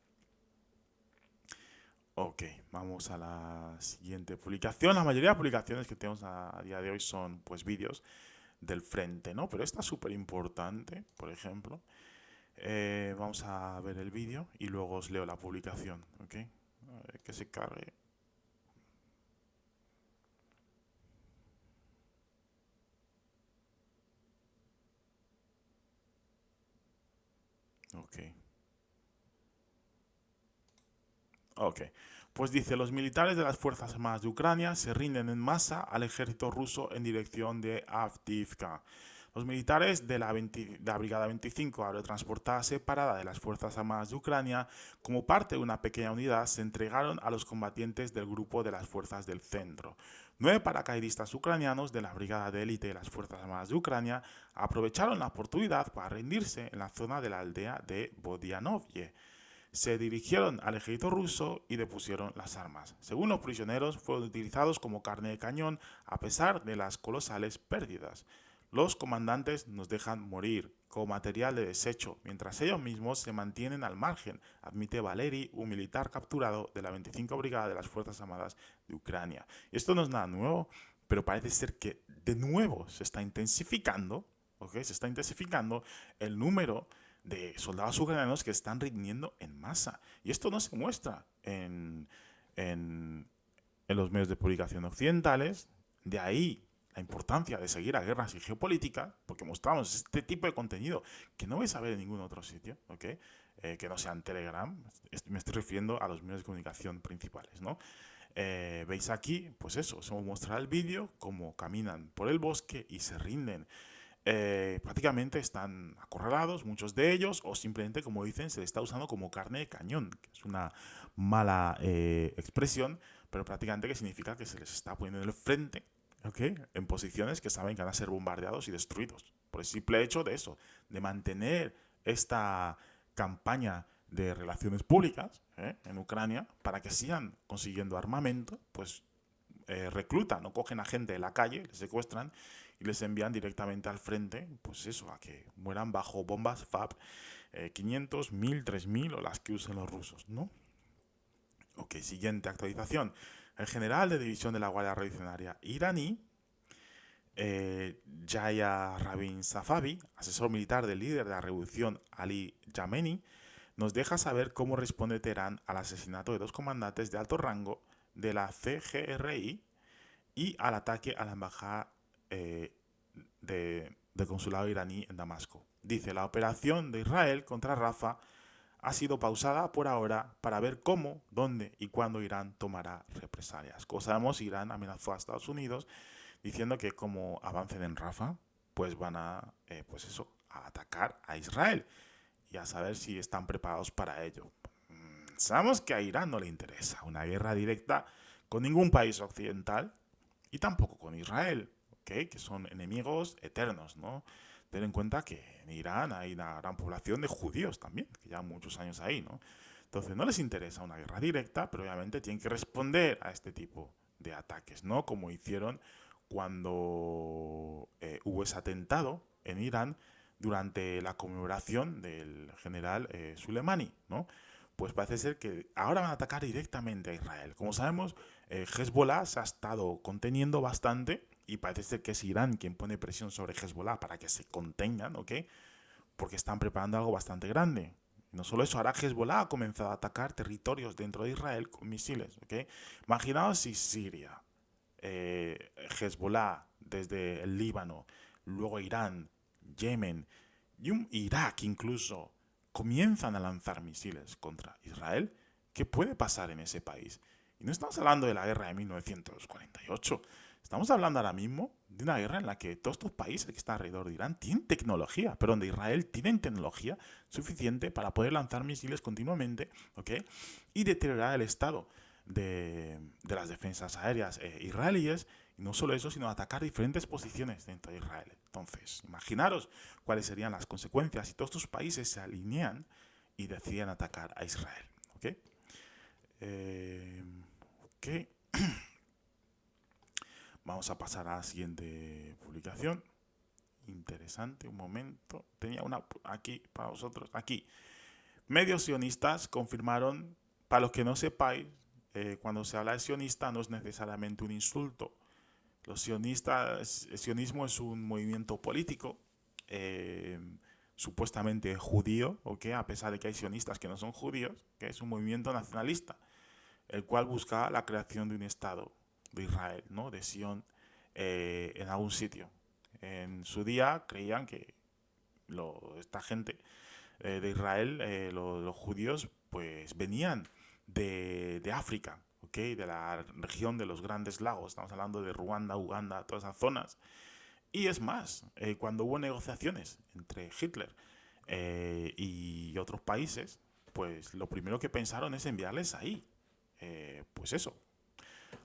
Ok, vamos a la siguiente publicación. La mayoría de publicaciones que tenemos a día de hoy son pues vídeos del frente, ¿no? Pero esta es súper importante, por ejemplo. Vamos a ver el vídeo y luego os leo la publicación, ¿ok? A ver, que se cargue. Ok. Ok. Pues dice, los militares de las Fuerzas Armadas de Ucrania se rinden en masa al ejército ruso en dirección de Avdiivka. Los militares de la Brigada 25, aerotransportada separada de las Fuerzas Armadas de Ucrania, como parte de una pequeña unidad, se entregaron a los combatientes del grupo de las Fuerzas del Centro. 9 paracaidistas ucranianos de la Brigada de Élite de las Fuerzas Armadas de Ucrania aprovecharon la oportunidad para rendirse en la zona de la aldea de Bodianovye. Se dirigieron al ejército ruso y depusieron las armas. Según los prisioneros, fueron utilizados como carne de cañón a pesar de las colosales pérdidas. Los comandantes nos dejan morir como material de desecho, mientras ellos mismos se mantienen al margen, admite Valery, un militar capturado de la 25 Brigada de las Fuerzas Armadas de Ucrania. Y esto no es nada nuevo, pero parece ser que de nuevo se está intensificando, ¿okay? Se está intensificando el número de soldados ucranianos que están rindiendo en masa. Y esto no se muestra en los medios de publicación occidentales. De ahí la importancia de seguir a Guerras y Geopolítica, porque mostramos este tipo de contenido que no vais a ver en ningún otro sitio, ¿ok? Que no sea en Telegram. Me estoy refiriendo a los medios de comunicación principales, ¿no? Veis aquí, pues eso, os mostrar el vídeo, cómo caminan por el bosque y se rinden. Prácticamente están acorralados, muchos de ellos, o simplemente, como dicen, se les está usando como carne de cañón, que es una mala expresión, pero prácticamente que significa que se les está poniendo en el frente, ¿okay? En posiciones que saben que van a ser bombardeados y destruidos, por el simple hecho de eso, de mantener esta campaña de relaciones públicas en Ucrania para que sigan consiguiendo armamento, pues reclutan o cogen a gente de la calle, les secuestran y les envían directamente al frente, pues eso, a que mueran bajo bombas FAB 500, 1000, 3000 o las que usen los rusos, ¿no? Ok, siguiente actualización. El general de división de la Guardia Revolucionaria iraní, Yahya Rabin Safavi, asesor militar del líder de la revolución Ali Yameni, nos deja saber cómo responde Teherán al asesinato de 2 comandantes de alto rango de la CGRI y al ataque a la embajada del consulado iraní en Damasco. Dice, la operación de Israel contra Rafah ha sido pausada por ahora para ver cómo, dónde y cuándo Irán tomará represalias. Como sabemos, Irán amenazó a Estados Unidos diciendo que como avancen en Rafah, pues van a, pues eso, a atacar a Israel y a saber si están preparados para ello. Sabemos que a Irán no le interesa una guerra directa con ningún país occidental y tampoco con Israel, ¿okay? Que son enemigos eternos, ¿no? Ten en cuenta que en Irán hay una gran población de judíos también, que llevan muchos años ahí, ¿no? Entonces no les interesa una guerra directa, pero obviamente tienen que responder a este tipo de ataques, ¿no? Como hicieron cuando hubo ese atentado en Irán durante la conmemoración del general Soleimani, ¿no? Pues parece ser que ahora van a atacar directamente a Israel. Como sabemos, Hezbollah se ha estado conteniendo bastante y parece ser que es Irán quien pone presión sobre Hezbollah para que se contengan, ¿ok? Porque están preparando algo bastante grande. No solo eso, ahora Hezbollah ha comenzado a atacar territorios dentro de Israel con misiles, ¿ok? Imaginaos si Siria, Hezbollah desde el Líbano, luego Irán, Yemen y Irak incluso comienzan a lanzar misiles contra Israel. ¿Qué puede pasar en ese país? Y no estamos hablando de la guerra de 1948. Estamos hablando ahora mismo de una guerra en la que todos estos países que están alrededor de Irán tienen tecnología, pero donde Israel tienen tecnología suficiente para poder lanzar misiles continuamente, ¿ok? Y deteriorar el estado de las defensas aéreas israelíes, y no solo eso, sino atacar diferentes posiciones dentro de Israel. Entonces, imaginaros cuáles serían las consecuencias si todos estos países se alinean y deciden atacar a Israel, ¿ok? Ok. Vamos a pasar a la siguiente publicación. Interesante, un momento. Tenía una aquí para vosotros. Aquí. Medios sionistas confirmaron, para los que no sepáis, cuando se habla de sionista no es necesariamente un insulto. Los sionistas, el sionismo es un movimiento político eh, supuestamente judío, ¿ok? A pesar de que hay sionistas que no son judíos, que es un movimiento nacionalista, el cual busca la creación de un Estado de Israel, ¿no? De Sion, en algún sitio. En su día creían que esta gente de Israel, los judíos, pues venían de África, ¿ok? De la región de los Grandes Lagos. Estamos hablando de Ruanda, Uganda, todas esas zonas. Y es más, cuando hubo negociaciones entre Hitler y otros países, pues lo primero que pensaron es enviarles ahí. Pues eso,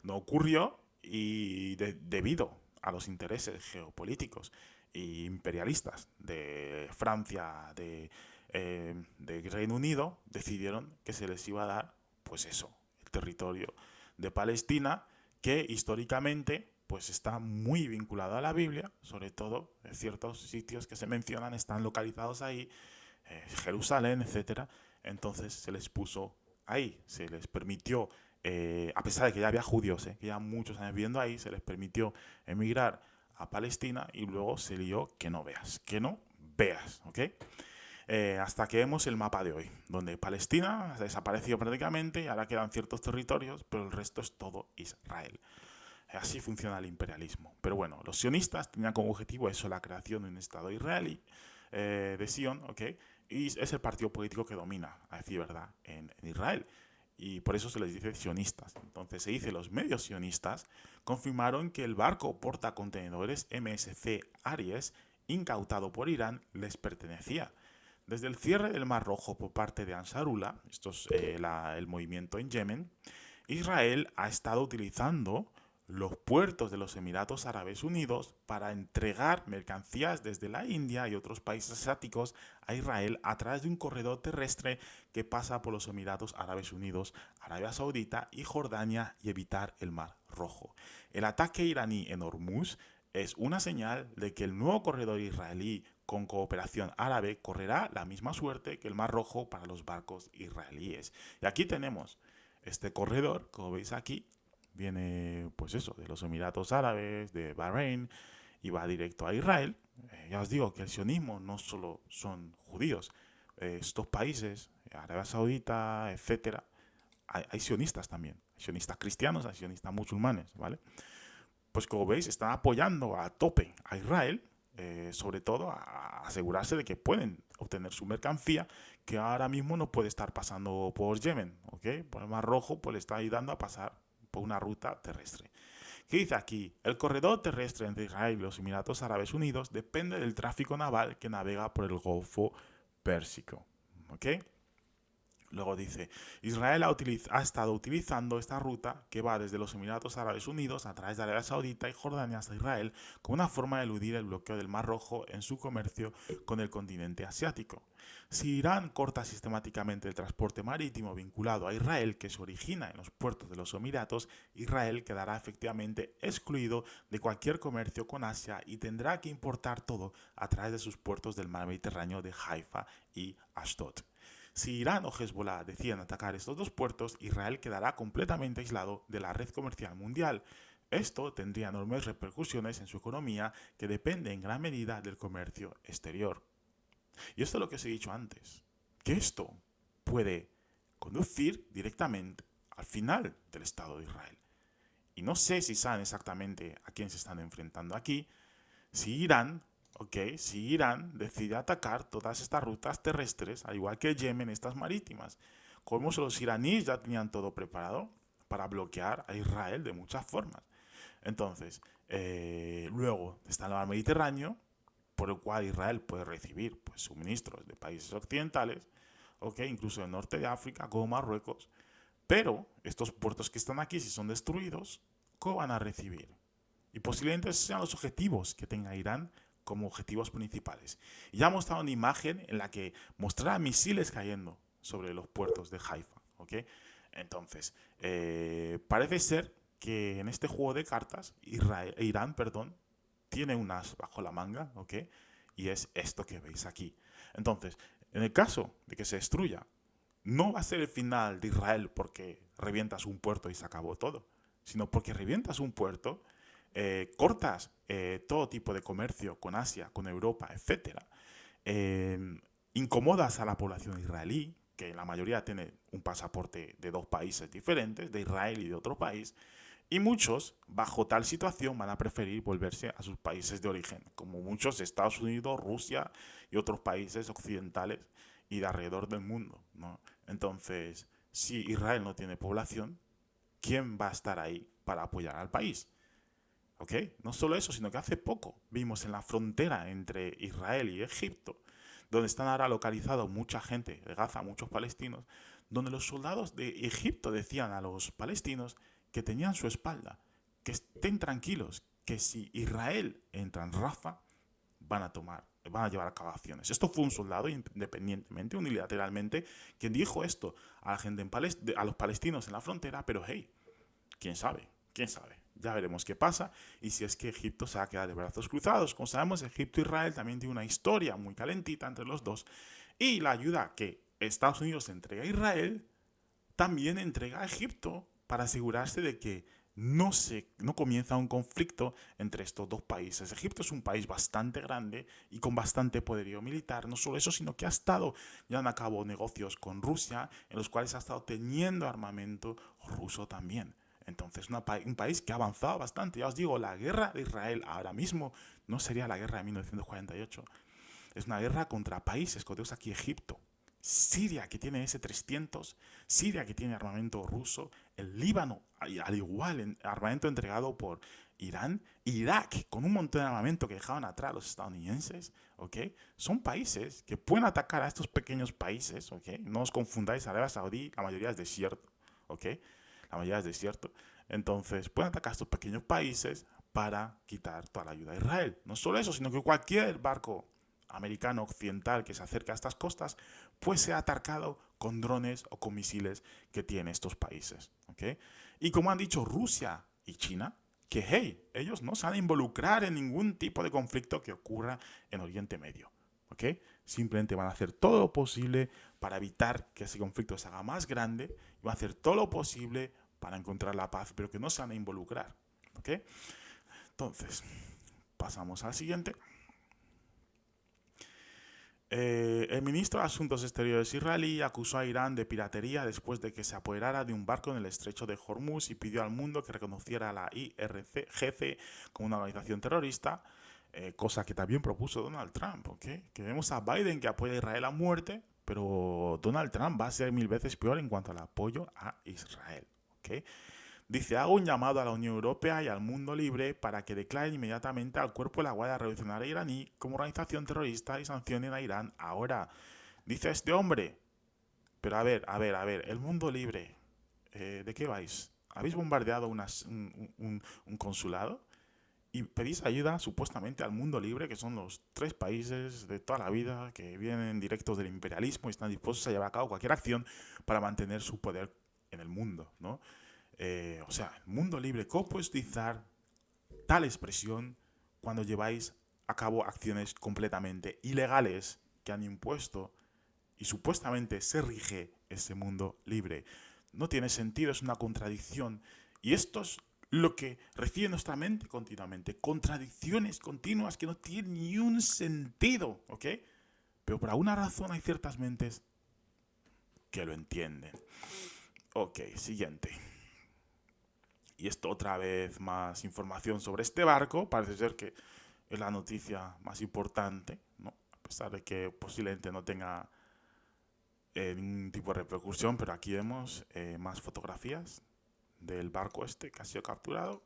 no ocurrió y debido a los intereses geopolíticos e imperialistas de Francia, de Reino Unido, decidieron que se les iba a dar, pues eso, el territorio de Palestina, que históricamente pues está muy vinculado a la Biblia, sobre todo ciertos sitios que se mencionan están localizados ahí, Jerusalén, etcétera. Entonces se les puso ahí, se les permitió, a pesar de que ya había judíos, que ya muchos años viviendo ahí, se les permitió emigrar a Palestina y luego se lió que no veas, ¿ok? Hasta que vemos el mapa de hoy, donde Palestina ha desaparecido prácticamente y ahora quedan ciertos territorios, pero el resto es todo Israel. Así funciona el imperialismo. Pero bueno, los sionistas tenían como objetivo eso, la creación de un Estado israelí, de Sion, ¿ok? Y es el partido político que domina, a decir verdad, en Israel. Y por eso se les dice sionistas. Entonces se dice, los medios sionistas confirmaron que el barco portacontenedores MSC Aries, incautado por Irán, les pertenecía. Desde el cierre del Mar Rojo por parte de Ansarullah, esto es el movimiento en Yemen, Israel ha estado utilizando los puertos de los Emiratos Árabes Unidos para entregar mercancías desde la India y otros países asiáticos a Israel a través de un corredor terrestre que pasa por los Emiratos Árabes Unidos, Arabia Saudita y Jordania y evitar el Mar Rojo. El ataque iraní en Hormuz es una señal de que el nuevo corredor israelí con cooperación árabe correrá la misma suerte que el Mar Rojo para los barcos israelíes. Y aquí tenemos este corredor, como veis aquí, viene pues eso, de los Emiratos Árabes, de Bahrein, y va directo a Israel. Ya os digo que el sionismo no solo son judíos, estos países, Arabia Saudita, etcétera, hay sionistas también, hay sionistas cristianos, hay sionistas musulmanes, ¿vale? Pues como veis, están apoyando a tope a Israel, sobre todo a asegurarse de que pueden obtener su mercancía, que ahora mismo no puede estar pasando por Yemen, ¿ok? Por el Mar Rojo, pues le está ayudando a pasar por una ruta terrestre. ¿Qué dice aquí? El corredor terrestre entre Israel y los Emiratos Árabes Unidos depende del tráfico naval que navega por el Golfo Pérsico, ¿ok? Luego dice, Israel ha estado utilizando esta ruta que va desde los Emiratos Árabes Unidos a través de Arabia Saudita y Jordania hasta Israel como una forma de eludir el bloqueo del Mar Rojo en su comercio con el continente asiático. Si Irán corta sistemáticamente el transporte marítimo vinculado a Israel que se origina en los puertos de los Emiratos, Israel quedará efectivamente excluido de cualquier comercio con Asia y tendrá que importar todo a través de sus puertos del mar Mediterráneo de Haifa y Ashdod. Si Irán o Hezbollah deciden atacar estos dos puertos, Israel quedará completamente aislado de la red comercial mundial. Esto tendría enormes repercusiones en su economía, que depende en gran medida del comercio exterior. Y esto es lo que os he dicho antes, que esto puede conducir directamente al final del Estado de Israel. Y no sé si saben exactamente a quién se están enfrentando aquí, si Irán, si Irán decide atacar todas estas rutas terrestres, al igual que Yemen, estas marítimas. Como los iraníes ya tenían todo preparado para bloquear a Israel de muchas formas. Entonces, luego está el mar Mediterráneo, por el cual Israel puede recibir pues, suministros de países occidentales, incluso del norte de África, como Marruecos. Pero estos puertos que están aquí, si son destruidos, ¿cómo van a recibir? Y posiblemente esos sean los objetivos que tenga Irán como objetivos principales. Y ya ha mostrado una imagen en la que mostrará misiles cayendo sobre los puertos de Haifa. Entonces, parece ser que en este juego de cartas, Irán, perdón, tiene un as bajo la manga, ¿ok? Y es esto que veis aquí. Entonces, en el caso de que se destruya, no va a ser el final de Israel porque revientas un puerto y se acabó todo, sino porque revientas un puerto, cortas todo tipo de comercio con Asia, con Europa, etcétera, eh, incomodas a la población israelí, que la mayoría tiene un pasaporte de dos países diferentes, de Israel y de otro país, y muchos, bajo tal situación, van a preferir volverse a sus países de origen, como muchos de Estados Unidos, Rusia y otros países occidentales y de alrededor del mundo, ¿no? Entonces, si Israel no tiene población, ¿quién va a estar ahí para apoyar al país? ¿Ok? No solo eso, sino que hace poco vimos en la frontera entre Israel y Egipto, donde están ahora localizados mucha gente de Gaza, muchos palestinos, donde los soldados de Egipto decían a los palestinos que tenían su espalda, que estén tranquilos, que si Israel entra en Rafa, van a llevar a cabo acciones. Esto fue un soldado independientemente, unilateralmente, quien dijo esto a la gente a los palestinos en la frontera, pero hey, quién sabe, quién sabe. Ya veremos qué pasa y si es que Egipto se va a quedar de brazos cruzados. Como sabemos, Egipto e Israel también tiene una historia muy calentita entre los dos. Y la ayuda que Estados Unidos entrega a Israel también entrega a Egipto para asegurarse de que no comienza un conflicto entre estos dos países. Egipto es un país bastante grande y con bastante poderío militar. No solo eso, sino que ha estado llevando a cabo negocios con Rusia, en los cuales ha estado teniendo armamento ruso también. Entonces, un país que ha avanzado bastante. Ya os digo, la guerra de Israel ahora mismo no sería la guerra de 1948. Es una guerra contra países, como tenemos aquí Egipto, Siria, que tiene S-300, Siria, que tiene armamento ruso, el Líbano, al igual, armamento entregado por Irán, Irak, con un montón de armamento que dejaban atrás los estadounidenses, ¿ok? Son países que pueden atacar a estos pequeños países, ¿ok? No os confundáis, Arabia Saudí, la mayoría es desierto, ¿ok? La mayoría es desierto. Entonces, pueden atacar a estos pequeños países para quitar toda la ayuda a Israel. No solo eso, sino que cualquier barco americano occidental que se acerca a estas costas, pues se ha atacado con drones o con misiles que tienen estos países. ¿Okay? Y como han dicho Rusia y China, que hey, ellos no se van a involucrar en ningún tipo de conflicto que ocurra en Oriente Medio. ¿Okay? Simplemente van a hacer todo lo posible para evitar que ese conflicto se haga más grande y van a hacer todo lo posible para encontrar la paz, pero que no se van a involucrar. ¿Okay? Entonces, pasamos al siguiente. El ministro de Asuntos Exteriores israelí acusó a Irán de piratería después de que se apoderara de un barco en el estrecho de Hormuz y pidió al mundo que reconociera a la IRGC como una organización terrorista, cosa que también propuso Donald Trump. ¿Okay? Que vemos a Biden que apoya a Israel a muerte, pero Donald Trump va a ser 1000 veces peor en cuanto al apoyo a Israel. ¿Okay? Dice, hago un llamado a la Unión Europea y al mundo libre para que declaren inmediatamente al cuerpo de la Guardia Revolucionaria iraní como organización terrorista y sancionen a Irán ahora. Dice este hombre. Pero a ver, el mundo libre, ¿de qué vais? ¿Habéis bombardeado un consulado? Y pedís ayuda supuestamente al mundo libre, que son los tres países de toda la vida que vienen directos del imperialismo y están dispuestos a llevar a cabo cualquier acción para mantener su poder en el mundo, ¿no? O sea, mundo libre, ¿cómo puedes utilizar tal expresión cuando lleváis a cabo acciones completamente ilegales que han impuesto y supuestamente se rige ese mundo libre? No tiene sentido, es una contradicción. Y esto es lo que recibe nuestra mente continuamente. Contradicciones continuas que no tienen ni un sentido, ¿ok? Pero por alguna razón hay ciertas mentes que lo entienden. Ok, siguiente. Y esto otra vez más información sobre este barco. Parece ser que es la noticia más importante, ¿no? A pesar de que posiblemente no tenga ningún tipo de repercusión, pero aquí vemos más fotografías del barco este que ha sido capturado.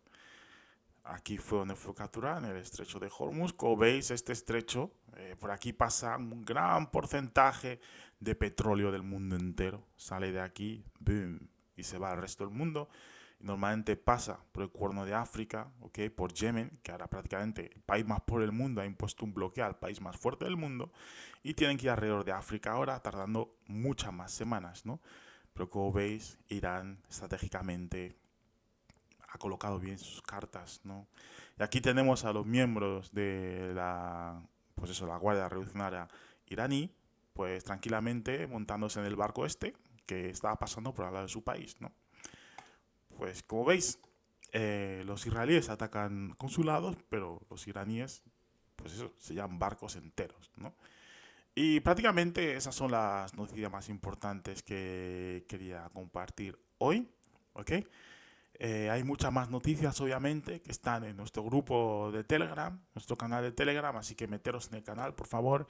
Aquí fue donde fue capturado, en el estrecho de Hormuz. Como veis, este estrecho, por aquí pasa un gran porcentaje de petróleo del mundo entero. Sale de aquí, boom, y se va al resto del mundo. Normalmente pasa por el Cuerno de África, ¿okay? Por Yemen, que ahora prácticamente el país más pobre del mundo ha impuesto un bloqueo al país más fuerte del mundo, y tienen que ir alrededor de África ahora, tardando muchas más semanas, ¿no? Pero como veis, Irán estratégicamente ha colocado bien sus cartas, ¿no? Y aquí tenemos a los miembros de la Guardia Revolucionaria iraní, pues tranquilamente montándose en el barco este que estaba pasando por al lado de su país, ¿no? Pues como veis, los israelíes atacan consulados, pero los iraníes, pues eso, se llaman barcos enteros, ¿no? Y prácticamente esas son las noticias más importantes que quería compartir hoy, ¿ok? Hay muchas más noticias, obviamente, que están en nuestro grupo de Telegram, nuestro canal de Telegram, así que meteros en el canal, por favor.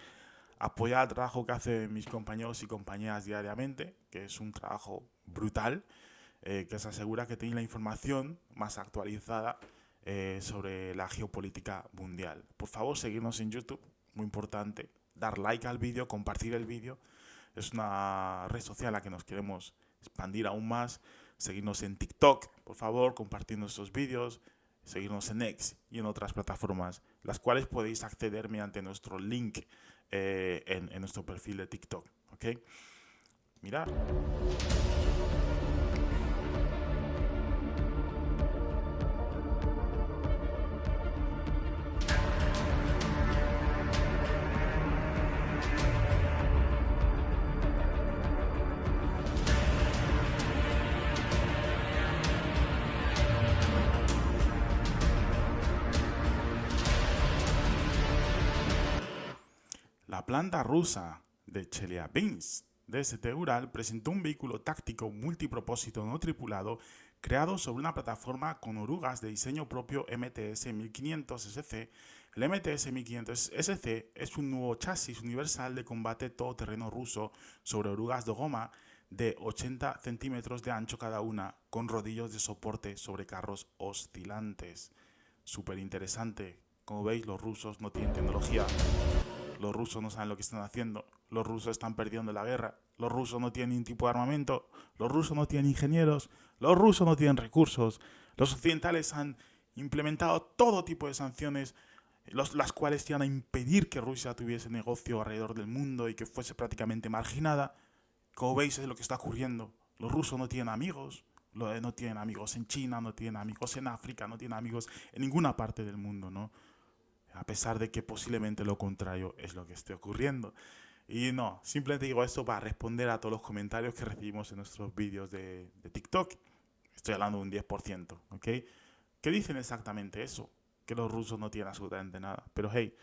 Apoyar el trabajo que hacen mis compañeros y compañeras diariamente, que es un trabajo brutal, que se asegura que tenéis la información más actualizada sobre la geopolítica mundial. Por favor, seguirnos en YouTube, muy importante. Dar like al vídeo, compartir el vídeo. Es una red social a la que nos queremos expandir aún más. Seguirnos en TikTok, por favor, compartir nuestros vídeos. Seguirnos en X y en otras plataformas, las cuales podéis acceder mediante nuestro link en nuestro perfil de TikTok. ¿Ok? Mirad. La planta rusa de Chelyabinsk desde Ural presentó un vehículo táctico multipropósito no tripulado creado sobre una plataforma con orugas de diseño propio MTS-1500SC. El MTS-1500SC es un nuevo chasis universal de combate todoterreno ruso sobre orugas de goma de 80 centímetros de ancho cada una, con rodillos de soporte sobre carros oscilantes. Súper interesante. Como veis, los rusos no tienen tecnología. Los rusos no saben lo que están haciendo. Los rusos están perdiendo la guerra. Los rusos no tienen ningún tipo de armamento. Los rusos no tienen ingenieros. Los rusos no tienen recursos. Los occidentales han implementado todo tipo de sanciones, las cuales iban a impedir que Rusia tuviese negocio alrededor del mundo y que fuese prácticamente marginada. Como veis, es lo que está ocurriendo. Los rusos no tienen amigos. No tienen amigos en China, no tienen amigos en África, no tienen amigos en ninguna parte del mundo, ¿no? A pesar de que posiblemente lo contrario es lo que esté ocurriendo. Y no, simplemente digo esto para responder a todos los comentarios que recibimos en nuestros vídeos de TikTok. Estoy hablando de un 10%, ¿ok? ¿Qué dicen exactamente eso? Que los rusos no tienen absolutamente nada. Pero hey,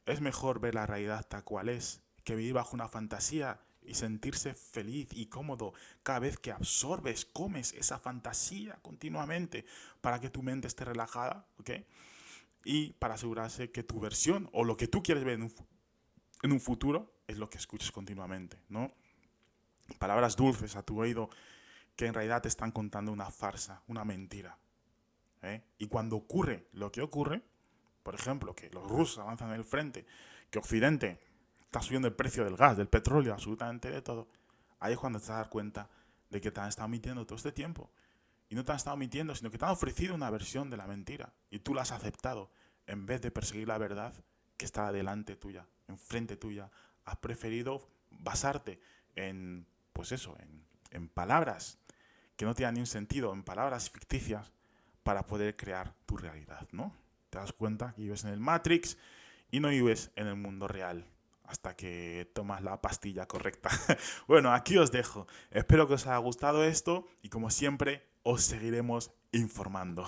es mejor ver la realidad tal cual es, que vivir bajo una fantasía y sentirse feliz y cómodo cada vez que absorbes, comes esa fantasía continuamente para que tu mente esté relajada, ¿ok? Y para asegurarse que tu versión o lo que tú quieres ver en un futuro es lo que escuches continuamente, ¿no? Palabras dulces a tu oído que en realidad te están contando una farsa, una mentira. Y cuando ocurre lo que ocurre, por ejemplo, que los rusos avanzan en el frente, que Occidente está subiendo el precio del gas, del petróleo, absolutamente de todo, ahí es cuando te das cuenta de que te han estado mintiendo todo este tiempo. Y no te han estado mintiendo, sino que te han ofrecido una versión de la mentira. Y tú la has aceptado. En vez de perseguir la verdad que está delante tuya, enfrente tuya, has preferido basarte en, pues eso, en palabras que no tienen ni un sentido, en palabras ficticias, para poder crear tu realidad, ¿no? Te das cuenta que vives en el Matrix y no vives en el mundo real hasta que tomas la pastilla correcta. Bueno, aquí os dejo. Espero que os haya gustado esto y como siempre os seguiremos informando.